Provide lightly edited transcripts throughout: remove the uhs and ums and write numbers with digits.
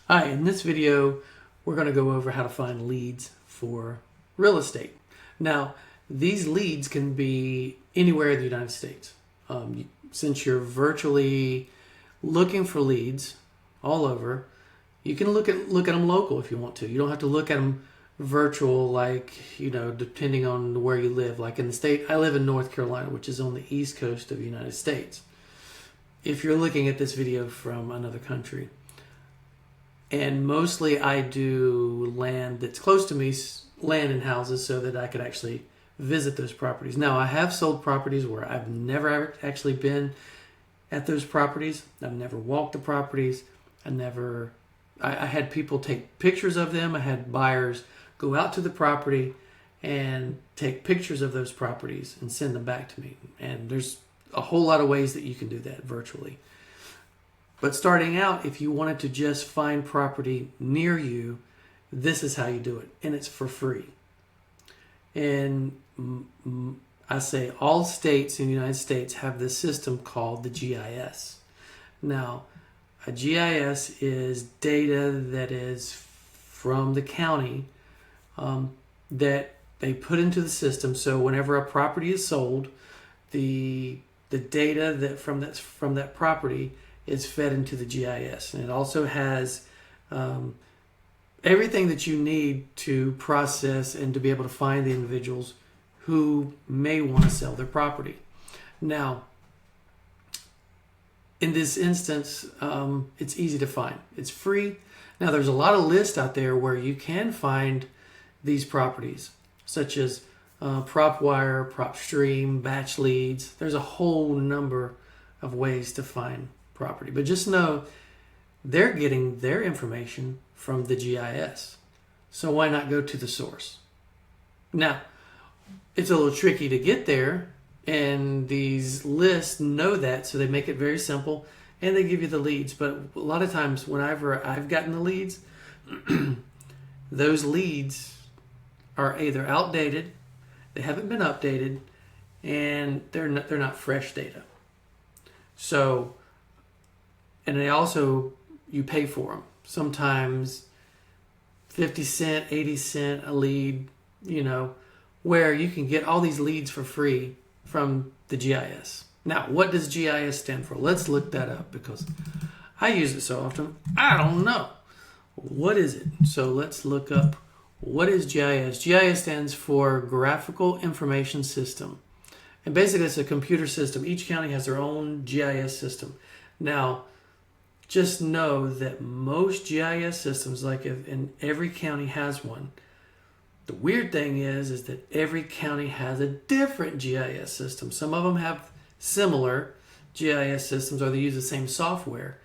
Hi, in this video, we're going to go over how to find leads for real estate. Now, these leads can be anywhere in the United States. Since you're virtually looking for leads all over, you can look at them local if you want to. You don't have to look at them virtual, like, depending on where you live. Like in the state, I live in North Carolina, which is on the east coast of the United States. If you're looking at this video from another country, and mostly I do land that's close to me, land and houses, so that I could actually visit those properties. Now, I have sold properties where I've never actually been at those properties. I've never walked the properties. I had people take pictures of them. I had buyers go out to the property and take pictures of those properties and send them back to me. And there's a whole lot of ways that you can do that virtually. But starting out, if you wanted to just find property near you, this is how you do it. And it's for free. And I say all states in the United States have this system called the GIS. Now, a GIS is data that is from the county that they put into the system. So whenever a property is sold, the data that from that property is fed into the GIS. And it also has everything that you need to process and to be able to find the individuals who may want to sell their property. Now, in this instance, it's easy to find. It's free. Now, there's a lot of lists out there where you can find these properties, such as PropWire, PropStream, Batch Leads. There's a whole number of ways to find property. But just know they're getting their information from the GIS. So why not go to the source? Now, it's a little tricky to get there, and these lists know that, so they make it very simple, and they give you the leads. But a lot of times, whenever I've gotten the leads, those leads are either outdated, they haven't been updated, and they're not fresh data. So, and they also, you pay for them. Sometimes 50 cent, 80 cent a lead, where you can get all these leads for free from the GIS. Now, what does GIS stand for? Let's look that up because I use it so often. I don't know. What is it? So let's look up, what is GIS? GIS stands for Graphical Information System. And basically it's a computer system. Each county has their own GIS system. Now, just know that most GIS systems, like in every county has one. The weird thing is that every county has a different GIS system. Some of them have similar GIS systems or they use the same software,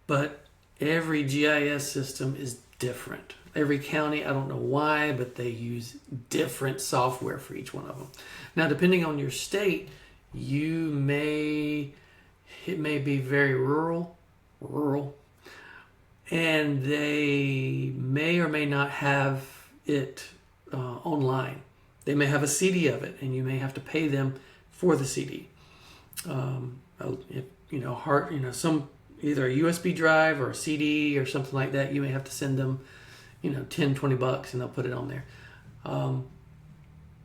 but every GIS system is different. Every county, I don't know why, but they use different software for each one of them. Now, depending on your state, it may be very rural, and they may or may not have it online. They may have a CD of it, and you may have to pay them for the CD. Some either a USB drive or a CD or something like that. You may have to send them, $10-20, and they'll put it on there.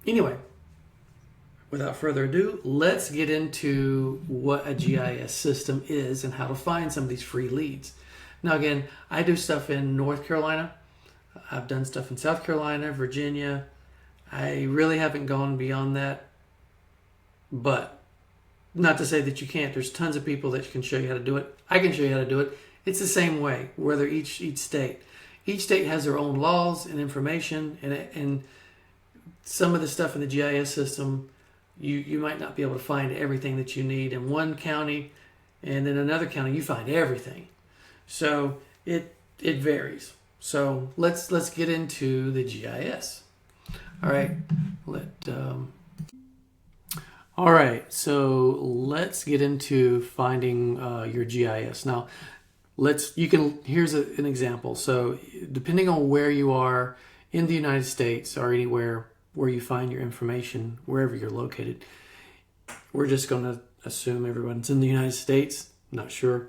Anyway, without further ado, let's get into what a GIS system is and how to find some of these free leads. Now, again, I do stuff in North Carolina. I've done stuff in South Carolina, Virginia. I really haven't gone beyond that. But not to say that you can't. There's tons of people that can show you how to do it. I can show you how to do it. It's the same way, whether each state. Each state has their own laws and information, and some of the stuff in the GIS system, you might not be able to find everything that you need in one county, and in another county you find everything. So it varies. So let's get into the GIS. All right. All right. So let's get into finding your GIS. Now, here's an example. So depending on where you are in the United States or anywhere where you find your information, wherever you're located, we're just going to assume everyone's in the United States. Not sure.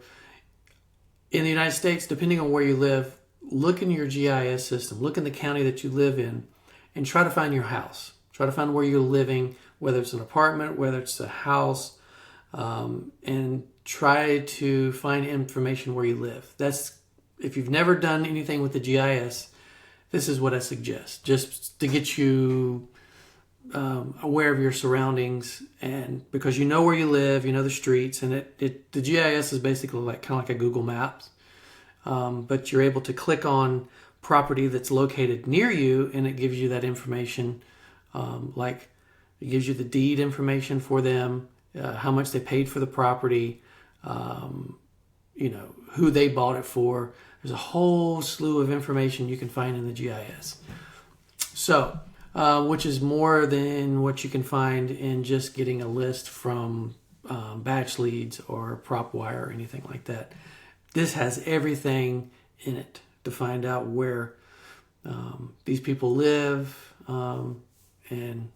In the United States, depending on where you live, look in your GIS system, look in the county that you live in, and try to find your house. Try to find where you're living, whether it's an apartment, whether it's a house, and try to find information where you live. That's, if you've never done anything with the GIS, this is what I suggest, just to get you aware of your surroundings, and because you know where you live, you know the streets, and the GIS is basically like kind of like a Google Maps, but you're able to click on property that's located near you, and it gives you that information, like it gives you the deed information for them, how much they paid for the property, who they bought it for. There's a whole slew of information you can find in the GIS. So, which is more than what you can find in just getting a list from batch leads or PropWire or anything like that. This has everything in it to find out where these people live, and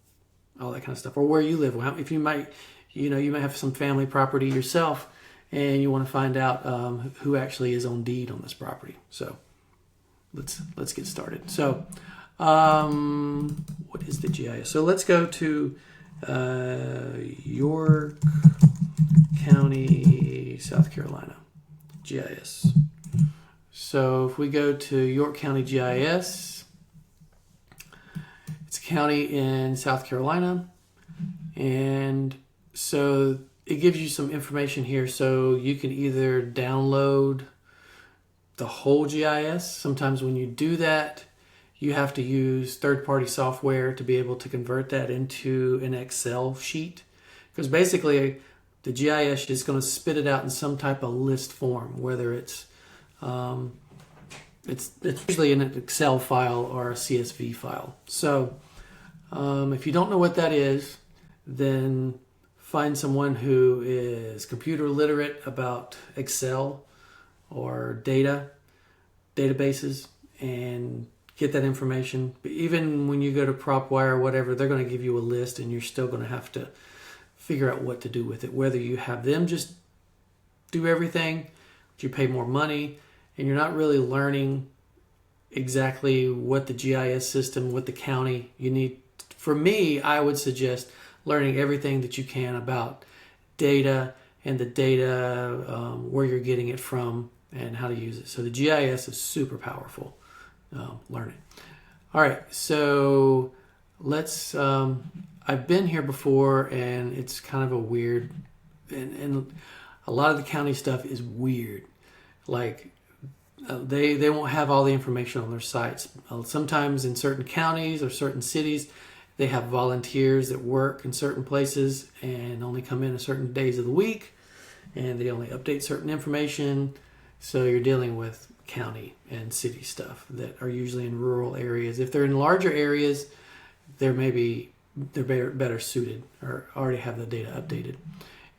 all that kind of stuff, or where you live. If you might have some family property yourself, and you want to find out who actually is on deed on this property. So let's get started. So what is the GIS? So let's go to York County, South Carolina, GIS. So if we go to York County GIS, it's a county in South Carolina, and so it gives you some information here. So you can either download the whole GIS. Sometimes when you do that, you have to use third-party software to be able to convert that into an Excel sheet, because basically the GIS is going to spit it out in some type of list form, whether it's usually in an Excel file or a CSV file. So if you don't know what that is, then find someone who is computer literate about Excel or databases, and get that information. But even when you go to PropWire or whatever, they're going to give you a list, and you're still going to have to figure out what to do with it. Whether you have them just do everything, but you pay more money, and you're not really learning exactly what the GIS system, what the county you need. For me, I would suggest learning everything that you can about data, and the data, where you're getting it from, and how to use it. So the GIS is super powerful. Learn it. All right, so let's. I've been here before, and it's kind of a weird, and a lot of the county stuff is weird. Like they won't have all the information on their sites. Sometimes in certain counties or certain cities, they have volunteers that work in certain places and only come in a certain days of the week, and they only update certain information. So you're dealing with county and city stuff that are usually in rural areas. If they're in larger areas, they're better suited or already have the data updated.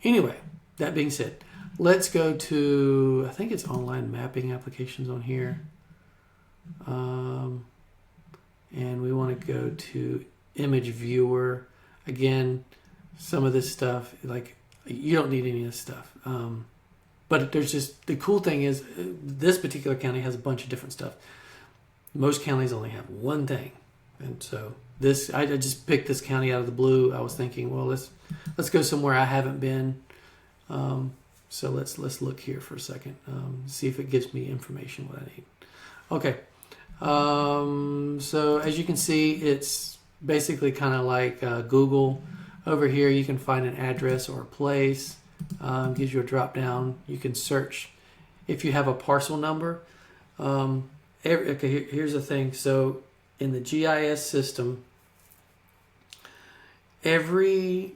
Anyway, that being said, let's go to, I think it's online mapping applications on here. And we want to go to image viewer. Again, some of this stuff, like, you don't need any of this stuff. But there's just, the cool thing is this particular county has a bunch of different stuff. Most counties only have one thing. And so I just picked this county out of the blue. I was thinking, well, let's go somewhere I haven't been. So let's look here for a second. See if it gives me information what I need. Okay. So as you can see, it's basically kind of like Google. Over here, you can find an address or a place. Gives you a drop down. You can search if you have a parcel number. Here's the thing. So in the GIS system, every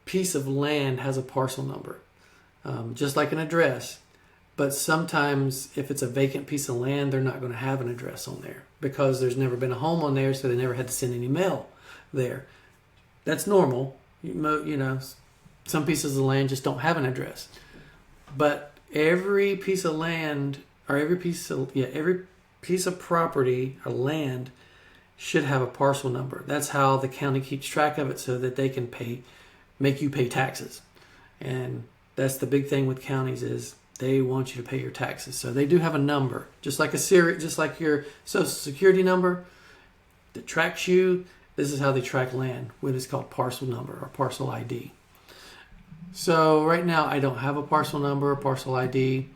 piece of land has a parcel number, just like an address. But sometimes if it's a vacant piece of land, they're not going to have an address on there because there's never been a home on there, so they never had to send any mail there. That's normal. Some pieces of land just don't have an address. But every piece of land, or every piece of property or land should have a parcel number. That's how the county keeps track of it, so that they can make you pay taxes. And that's the big thing with counties is They want you to pay your taxes. So they do have a number, just like your Social Security number that tracks you. This is how they track land, what is called parcel number or parcel ID. So right now I don't have a parcel number or parcel ID.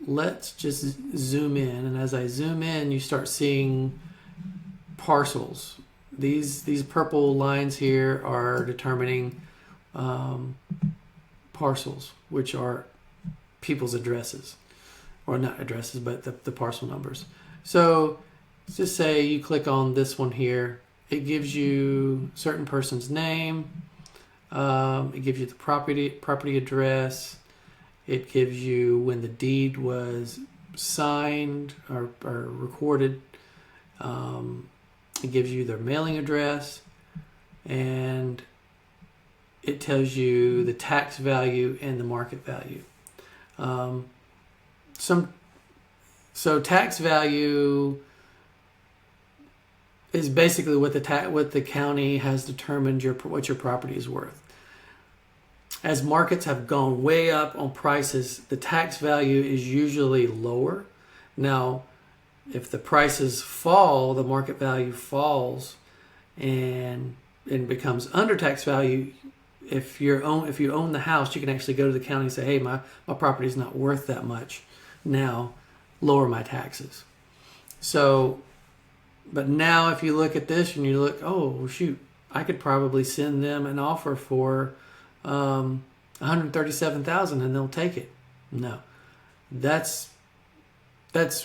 Let's just zoom in, and as I zoom in, you start seeing parcels. These purple lines here are determining parcels, which are people's addresses, or not addresses, but the parcel numbers. So let's just say you click on this one here. It gives you a certain person's name. It gives you the property address. It gives you when the deed was signed or recorded. It gives you their mailing address, and it tells you the tax value and the market value. So tax value is basically what the county has determined what your property is worth. As markets have gone way up on prices, the tax value is usually lower. Now, if the prices fall, the market value falls and becomes under tax value. If you own the house, you can actually go to the county and say, hey, my property is not worth that much now, lower my taxes. So, but now if you look at this and you look, oh, shoot, I could probably send them an offer for $137,000 and they'll take it. No, that's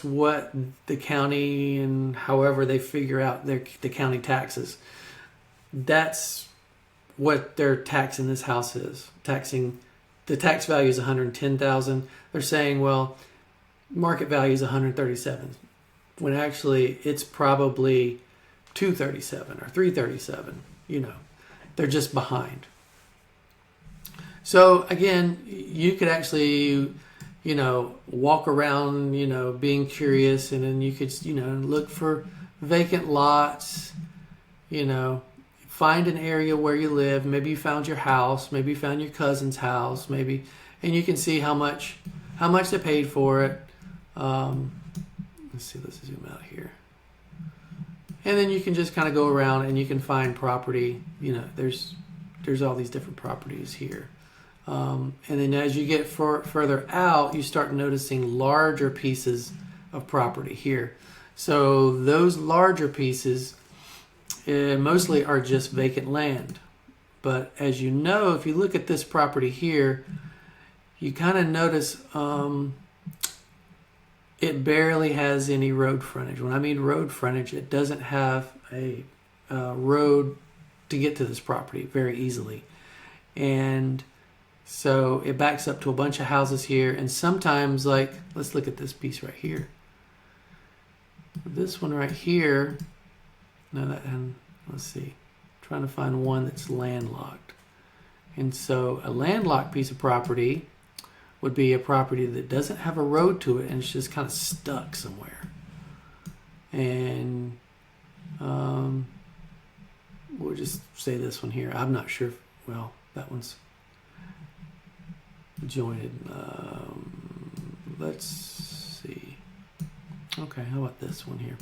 what the county, and however they figure out the county taxes, that's what their tax in this house is. The tax value is $110,000. They're saying, well, market value is $137,000, when actually it's probably $237,000 or $337,000. They're just behind. So again, you could actually, walk around, being curious, and then you could, look for vacant lots, find an area where you live. Maybe you found your house, maybe you found your cousin's house, and you can see how much they paid for it. Let's zoom out here. And then you can just kind of go around and you can find property. There's all these different properties here. And then as you get further out, you start noticing larger pieces of property here. So those larger pieces mostly are just vacant land. But as you know, if you look at this property here, you kind of notice it barely has any road frontage. When I mean road frontage, it doesn't have a road to get to this property very easily. And so it backs up to a bunch of houses here, and sometimes, let's look at this piece right here. This one right here, let's see, trying to find one that's landlocked. And so a landlocked piece of property would be a property that doesn't have a road to it, and it's just kind of stuck somewhere. And we'll just say this one here. I'm not sure. That one's jointed. Let's see. Okay, how about this one here?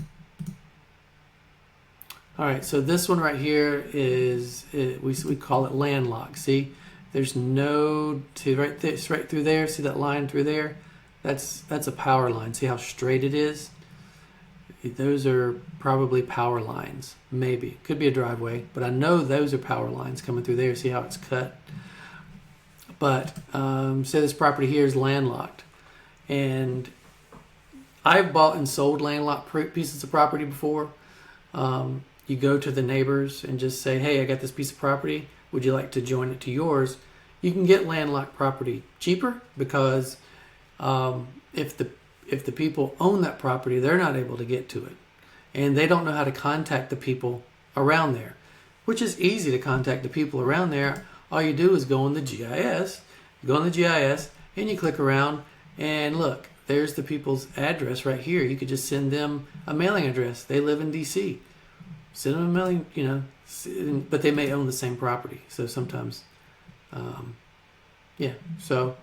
All right, so this one right here we call it landlocked. See, there's no right through there. See that line through there? That's a power line. See how straight it is? Those are probably power lines. Maybe could be a driveway, but I know those are power lines coming through there. See how it's cut? But say this property here is landlocked, and I've bought and sold landlocked pieces of property before. You go to the neighbors and just say, hey, I got this piece of property. Would you like to join it to yours? You can get landlocked property cheaper because if the people own that property, they're not able to get to it. And they don't know how to contact the people around there, which is easy to contact the people around there. All you do is go on the GIS, and you click around and look, there's the people's address right here. You could just send them a mailing address. They live in DC. Send them a mailing, but they may own the same property. So sometimes, So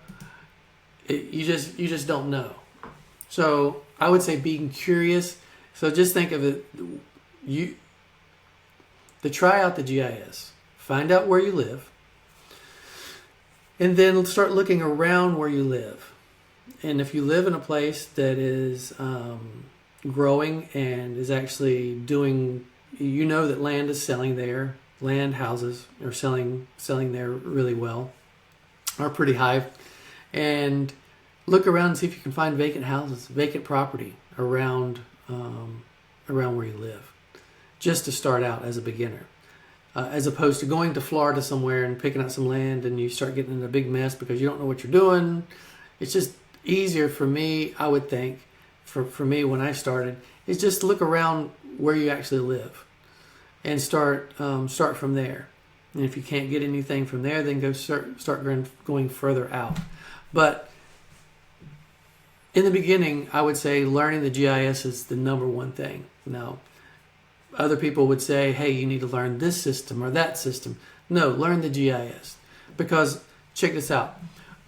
you just don't know. So I would say being curious. So just think of it. Try out the GIS. Find out where you live. And then start looking around where you live. And if you live in a place that is growing and is actually doing, that land is selling there. Land, houses are selling there really well, are pretty high. And look around and see if you can find vacant houses, vacant property around where you live, just to start out as a beginner. As opposed to going to Florida somewhere and picking out some land and you start getting in a big mess because you don't know what you're doing. It's just easier for me, I would think, for me when I started, is just look around where you actually live and start from there. And if you can't get anything from there, then go start going further out. But in the beginning, I would say learning the GIS is the number one thing. Now, other people would say, hey, you need to learn this system or that system. No, learn the GIS. Because, check this out.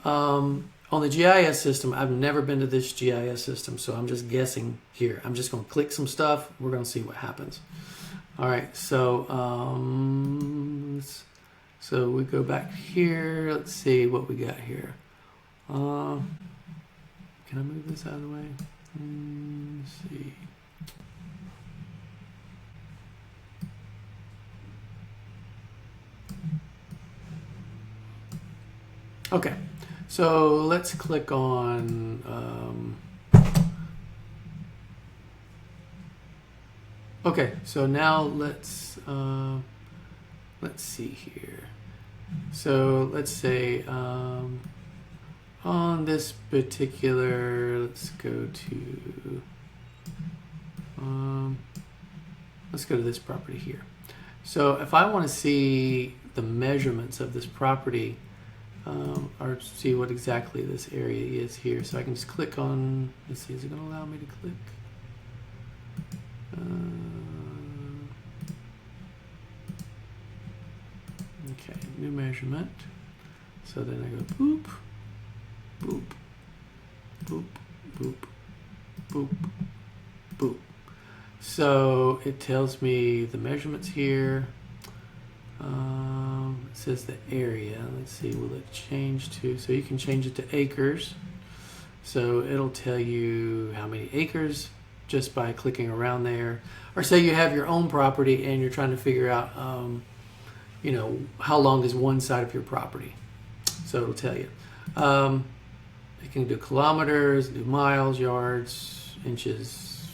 On the GIS system, I've never been to this GIS system, so I'm just guessing here. I'm just going to click some stuff. We're going to see what happens. All right, so we go back here. Let's see what we got here. Can I move this out of the way? Let's see. Okay, so let's click on. Okay, so now let's see here. So let's say on this particular, let's go to this property here. So if I want to see the measurements of this property, or see what exactly this area is here, so I can just click on. Let's see, is it going to allow me to click? Okay, new measurement. So then I go boop, boop, boop, boop, boop, boop. So it tells me the measurements here. It says the area. Let's see, will it change to, so you can change it to acres. So it'll tell you how many acres just by clicking around there. Or say you have your own property and you're trying to figure out, how long is one side of your property. So it'll tell you. You can do kilometers, do miles, yards, inches.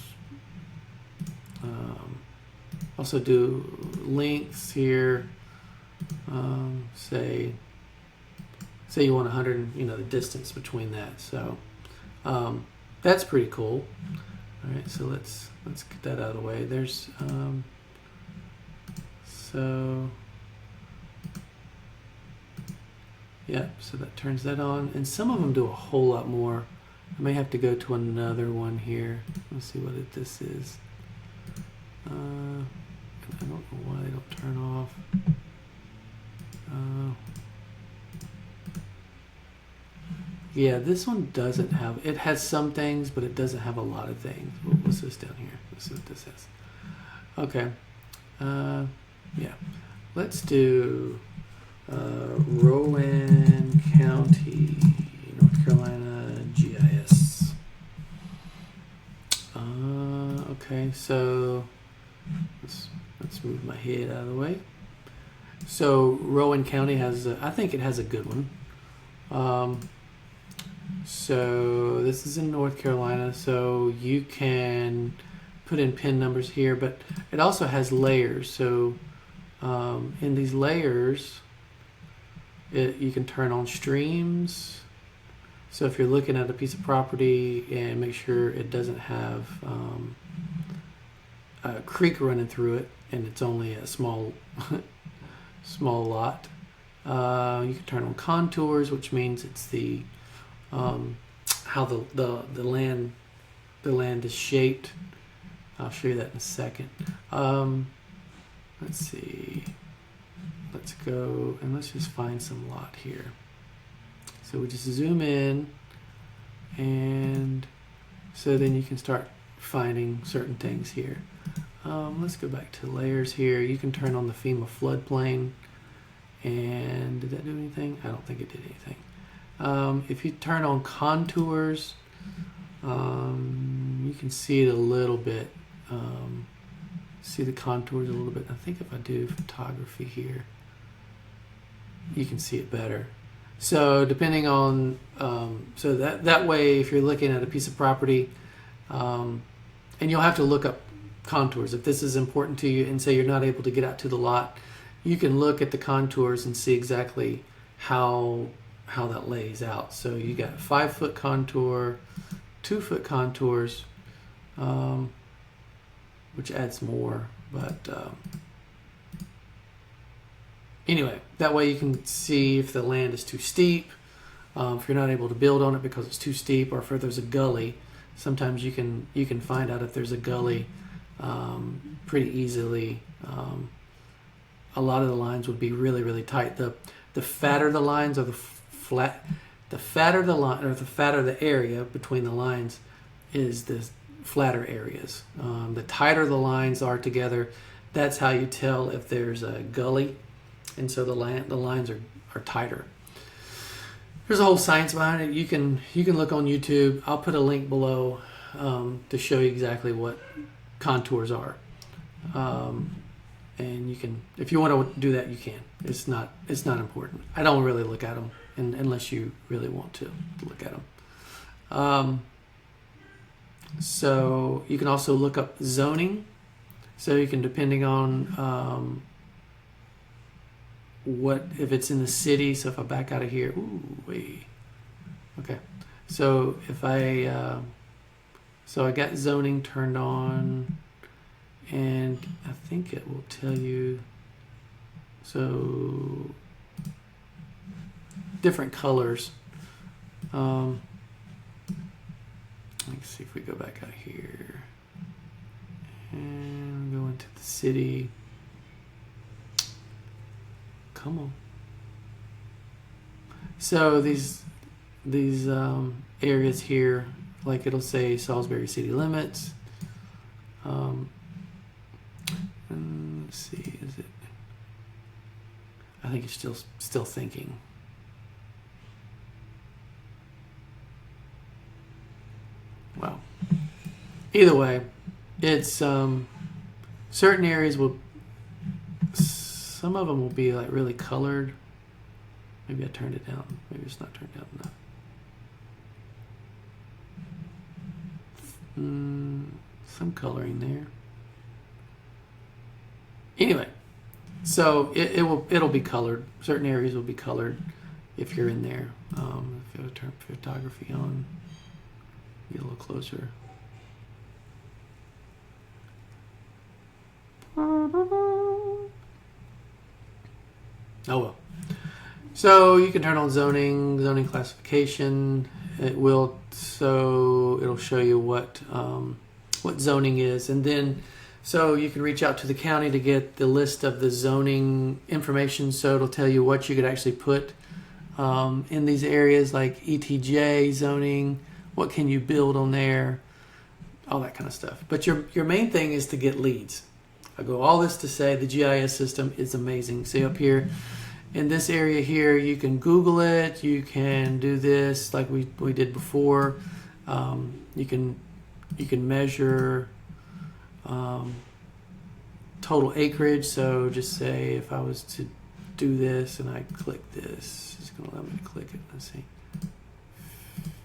Also do lengths here. Say you want 100, the distance between that. So that's pretty cool. All right, so let's get that out of the way. There's so that turns that on, and some of them do a whole lot more. I may have to go to another one here. Let's see what this is. I don't know why they don't turn off. Yeah, this one doesn't have, it has some things, but it doesn't have a lot of things. What's this down here? Let's see what this is. Okay. Yeah. Let's do Rowan County, North Carolina GIS. Okay, so let's move my head out of the way. So Rowan County has, I think it has a good one. So this is in North Carolina, so you can put in pin numbers here, but it also has layers. So in these layers, you can turn on streams. So if you're looking at a piece of property, and make sure it doesn't have a creek running through it, and it's only a small lot. You can turn on contours, which means it's the how the land is shaped. I'll show you that in a second. Let's see. Let's go and let's just find some lot here. So we just zoom in. And so then you can start finding certain things here. Let's go back to layers here. You can turn on the FEMA floodplain. And did that do anything? I don't think it did anything. If you turn on contours, you can see it a little bit. See the contours a little bit. I think if I do photography here, you can see it better. So depending on, so that way, if you're looking at a piece of property, and you'll have to look up contours if this is important to you, and say you're not able to get out to the lot, you can look at the contours and see exactly how that lays out. So you got 5-foot contour, 2-foot contours, which adds more, but anyway, that way you can see if the land is too steep, if you're not able to build on it because it's too steep, or if there's a gully. Sometimes you can find out if there's a gully pretty easily. A lot of the lines would be really, really tight. The fatter the lines, or the fatter the line, or the fatter the area between the lines, is the flatter areas. The tighter the lines are together, that's how you tell if there's a gully, and so the lines are tighter. There's a whole science behind it. You can look on YouTube. I'll put a link below to show you exactly what contours are. And you can, if you want to do that, you can. It's not important. I don't really look at them unless you really want to look at them. So you can also look up zoning. So you can, depending on what, if it's in the city. So if I back out of here, okay. So if I got zoning turned on. And I think it will tell you, so different colors. Let's see if we go back out here and go into the city. Come on. So these areas here, like it'll say Salisbury city limits. Let's see, is it? I think it's still thinking. Well, either way, it's certain areas will. Some of them will be like really colored. Maybe I turned it down. Maybe it's not turned down enough. Some coloring there. Anyway, so it'll be colored. Certain areas will be colored if you're in there. If you turn photography on, get a little closer. Oh well. So you can turn on zoning classification. It'll show you what zoning is, and then. So you can reach out to the county to get the list of the zoning information. So it'll tell you what you could actually put in these areas, like ETJ zoning, what can you build on there, all that kind of stuff. But your main thing is to get leads. I go all this to say the GIS system is amazing. See up here in this area here, you can Google it. You can do this like we did before. You can measure total acreage. So just say if I was to do this and I click this, it's going to allow me to click it. Let's see,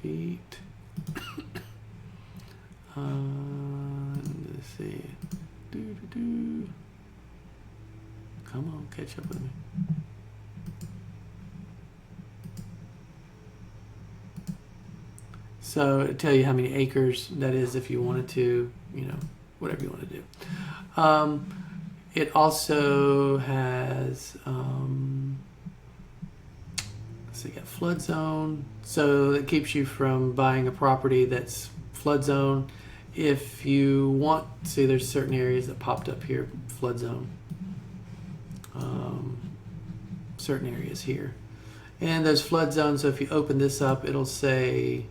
feet. Let's see. Come on, catch up with me. So it'll tell you how many acres that is if you wanted to, whatever you want to do. It also has, so you got flood zone. So it keeps you from buying a property that's flood zone. If you want, see there's certain areas that popped up here, flood zone. Certain areas here. And there's flood zones, so if you open this up, it'll say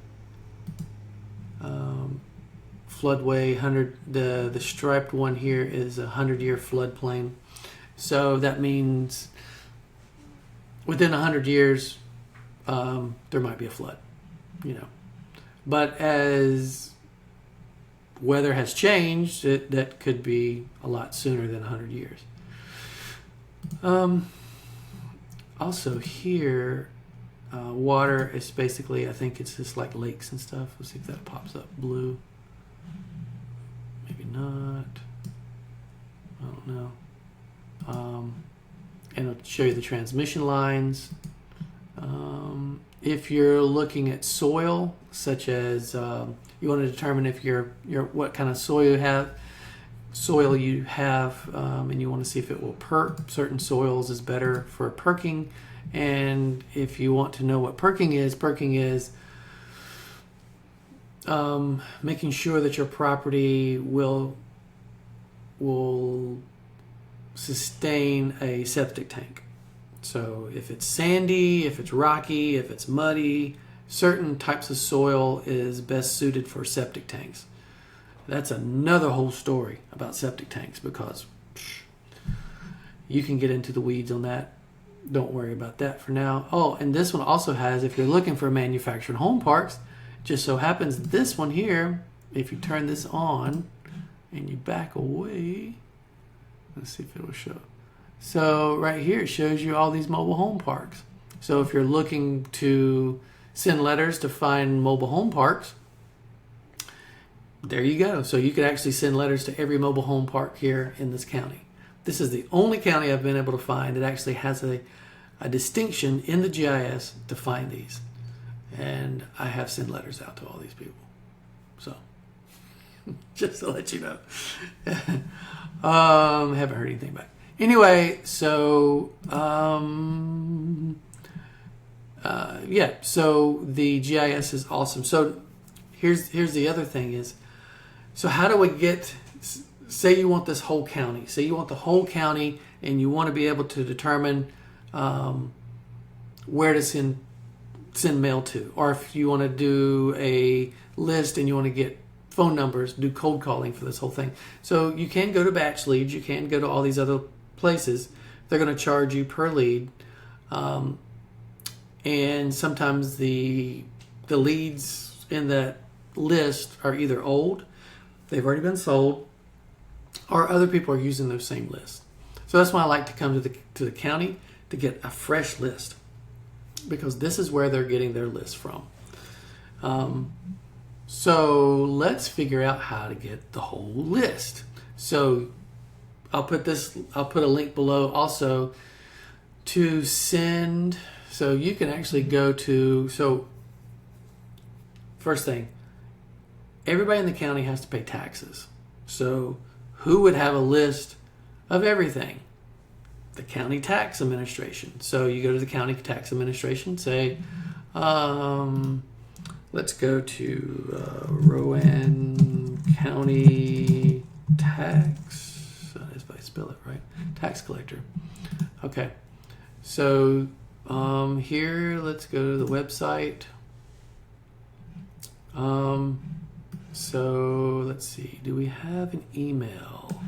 floodway. The striped one here is a 100-year floodplain. So that means within 100 years, there might be a flood, But as weather has changed, that could be a lot sooner than 100 years. Also here, water is basically, I think it's just like lakes and stuff. Let's see if that pops up. Blue. Maybe not. I don't know. And it'll show you the transmission lines. If you're looking at soil, such as you want to determine if what kind of soil you have, and you want to see if it will perk. Certain soils is better for perking. And if you want to know what perking is making sure that your property will sustain a septic tank. So if it's sandy, if it's rocky, if it's muddy, certain types of soil is best suited for septic tanks. That's another whole story about septic tanks, because you can get into the weeds on that. Don't worry about that for now. Oh, and this one also has, if you're looking for manufactured home parks, just so happens this one here, if you turn this on and you back away, let's see if it will show. So right here it shows you all these mobile home parks. So if you're looking to send letters to find mobile home parks, there you go. So you could actually send letters to every mobile home park here in this county. This is the only county I've been able to find that actually has a distinction in the GIS to find these. And I have sent letters out to all these people. So, just to let you know. Haven't heard anything back. Anyway, so, so the GIS is awesome. So, here's the other thing is, so how do we get, say you want this whole county. Say you want the whole county and you want to be able to determine where to send mail to. Or if you want to do a list and you want to get phone numbers, do cold calling for this whole thing. So you can go to batch leads. You can go to all these other places. They're going to charge you per lead. And sometimes the leads in that list are either old, they've already been sold, or other people are using those same lists. So that's why I like to come to the county to get a fresh list, because this is where they're getting their list from. So let's figure out how to get the whole list. So I'll put a link below also to send. So you can actually go to, so first thing, everybody in the county has to pay taxes. So who would have a list of everything? The county tax administration. So you go to the county tax administration, say, let's go to Rowan County Tax. If I spell it right, tax collector. Okay, so here, let's go to the website. So let's see. Do we have an email?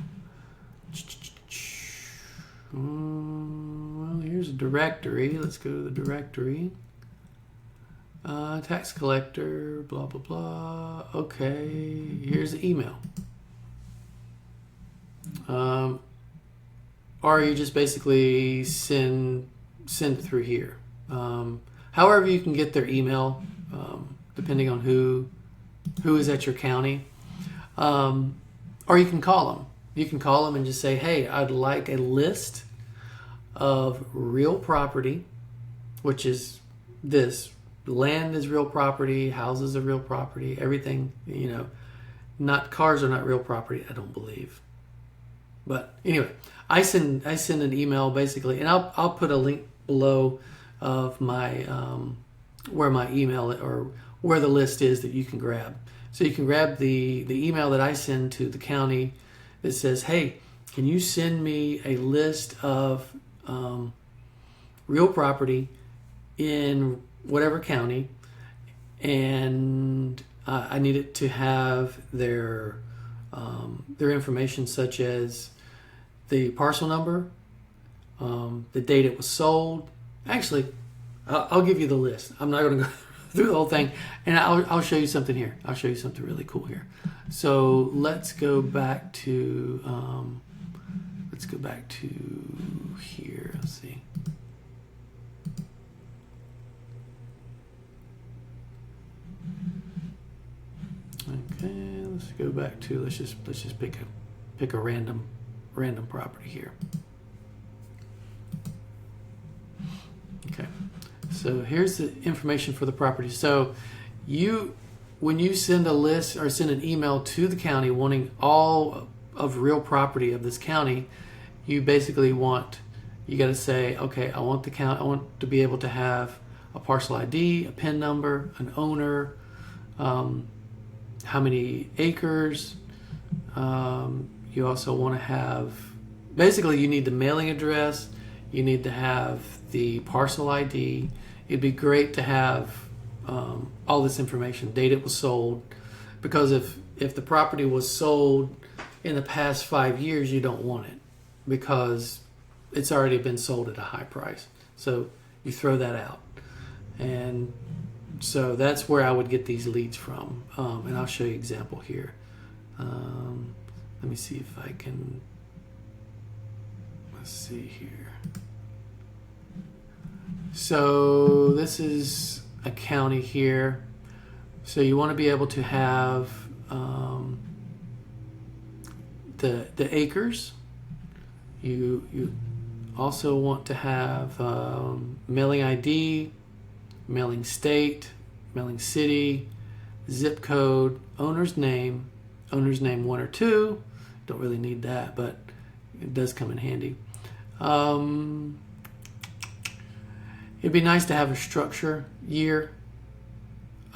Well, here's a directory. Let's go to the directory. Tax collector, blah, blah, blah. Okay, here's the email. Or you just basically send it through here. However you can get their email, depending on who is at your county. Or you can call them. You can call them and just say, hey, I'd like a list of real property, which is this. Land is real property, houses are real property, everything, not cars are not real property, I don't believe. But anyway, I send an email basically, and I'll put a link below of my where my email or where the list is that you can grab. So you can grab the email that I send to the county that says, hey, can you send me a list of real property in whatever county, and I need it to have their information, such as the parcel number, the date it was sold. Actually, I'll give you the list. I'm not going to go through the whole thing, and I'll show you something here. I'll show you something really cool here. So let's go back to here. Let's see. Okay, let's go back to let's just pick a random property here. Okay, so here's the information for the property. So when you send a list or send an email to the county wanting all of real property of this county, you basically you got to say, okay, I want to be able to have a parcel ID, a PIN number, an owner, how many acres. You also want to have, basically you need the mailing address, you need to have the parcel ID. It'd be great to have all this information, date it was sold, because if the property was sold in the past 5 years, you don't want it because it's already been sold at a high price. So you throw that out. And so that's where I would get these leads from. And I'll show you an example here. Let me see if I can, let's see here. So this is a county here. So you want to be able to have the acres. You also want to have mailing ID, mailing state, mailing city, zip code, owner's name 1 or 2. Don't really need that, but it does come in handy. It'd be nice to have a structure year.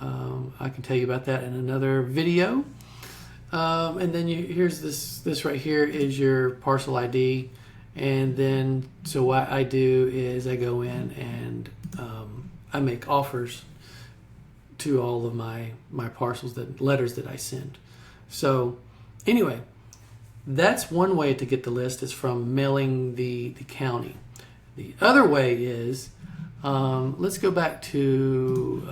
I can tell you about that in another video. And then here's this right here is your parcel ID. And then, so what I do is I go in and I make offers to all of my parcels, letters that I send. So anyway, that's one way to get the list, is from mailing the county. The other way is, let's go back to,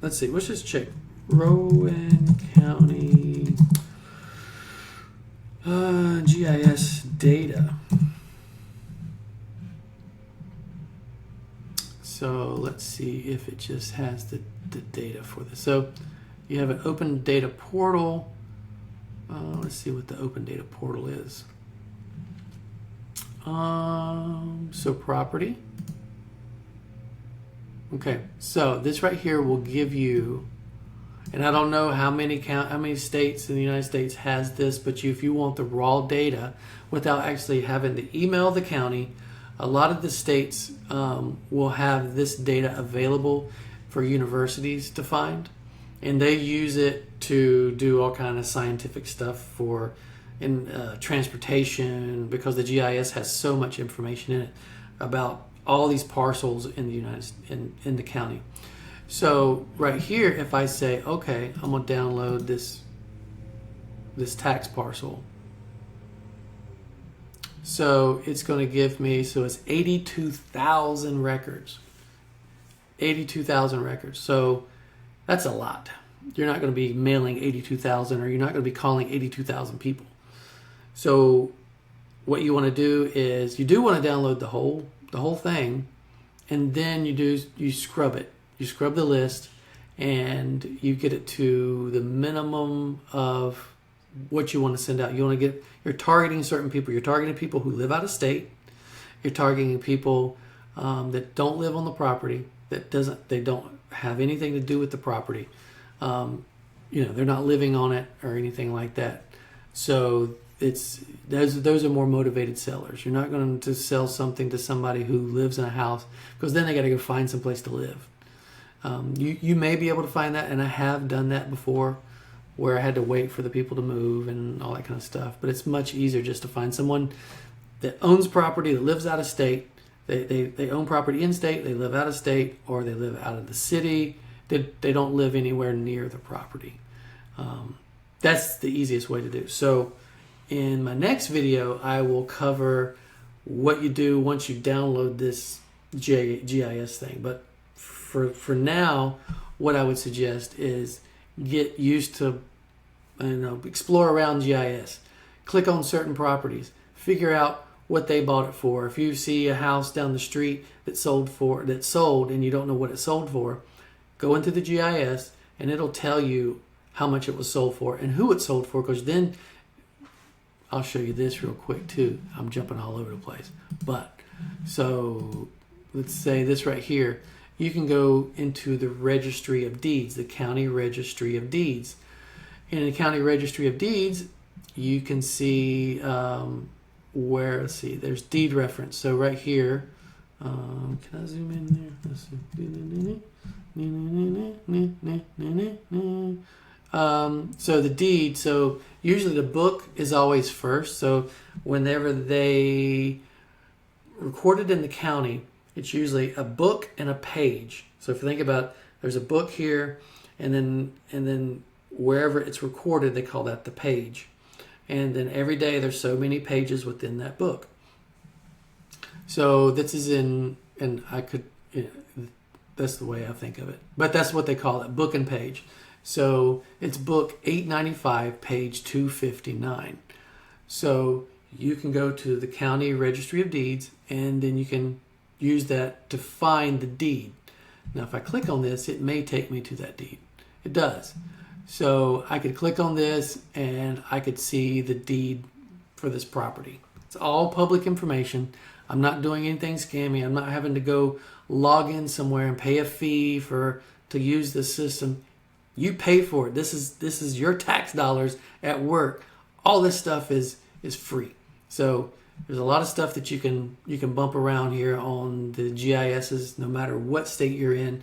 let's see, let's just check Rowan County GIS data. So let's see if it just has the data for this. So you have an open data portal. Let's see what the open data portal is. So property. Okay, so this right here will give you, and I don't know how many states in the United States has this, but if you want the raw data without actually having to email the county, a lot of the states will have this data available for universities to find, and they use it to do all kind of scientific stuff in transportation, because the GIS has so much information in it about all these parcels in the in the county. So right here, if I say, okay, I'm gonna download this tax parcel. So it's going to give me, so it's 82,000 records. 82,000 records. So that's a lot. You're not going to be mailing 82,000, or you're not going to be calling 82,000 people. So what you want to do is, you do want to download the whole thing, and then you scrub it. You scrub the list, and you get it to the minimum of what you want to send out. You're targeting certain people. You're targeting people who live out of state. You're targeting people that don't live on the property, they don't have anything to do with the property. They're not living on it or anything like that. So those are more motivated sellers. You're not going to sell something to somebody who lives in a house, because then they got to go find some place to live. You may be able to find that, and I have done that before, where I had to wait for the people to move and all that kind of stuff. But it's much easier just to find someone that owns property, that lives out of state. They own property in state, they live out of state, or they live out of the city. they don't live anywhere near the property. That's the easiest way to do. So in my next video, I will cover what you do once you download this GIS thing. But for now, what I would suggest is get used to, explore around GIS. Click on certain properties. Figure out what they bought it for. If you see a house down the street that sold and you don't know what it sold for, go into the GIS and it'll tell you how much it was sold for and who it sold for, because then I'll show you this real quick too. I'm jumping all over the place. But so let's say this right here. You can go into the Registry of Deeds, the County Registry of Deeds. In the County Registry of Deeds, you can see let's see, there's deed reference. So right here, can I zoom in there? Let's see. So the deed, so usually the book is always first. So whenever they record it in the county, it's usually a book and a page. So if you think about, there's a book here, and then wherever it's recorded, they call that the page. And then every day there's so many pages within that book. So this is and I could, that's the way I think of it. But that's what they call it, book and page. So it's book 895, page 259. So you can go to the County Registry of Deeds, and then you can use that to find the deed. Now, if I click on this, it may take me to that deed. It does. So I could click on this, and I could see the deed for this property. It's all public information. I'm not doing anything scammy. I'm not having to go log in somewhere and pay a fee to use this system. You pay for it. This is your tax dollars at work. All this stuff is free. So there's a lot of stuff that you can bump around here on the GISs, no matter what state you're in,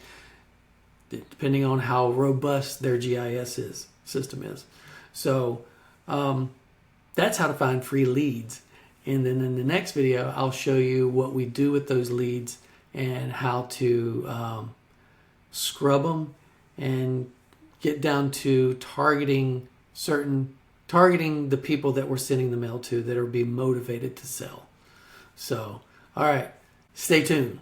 depending on how robust their GIS system is. So that's how to find free leads. And then in the next video, I'll show you what we do with those leads and how to scrub them and get down to targeting the people that we're sending the mail to that are being motivated to sell. So, all right, stay tuned.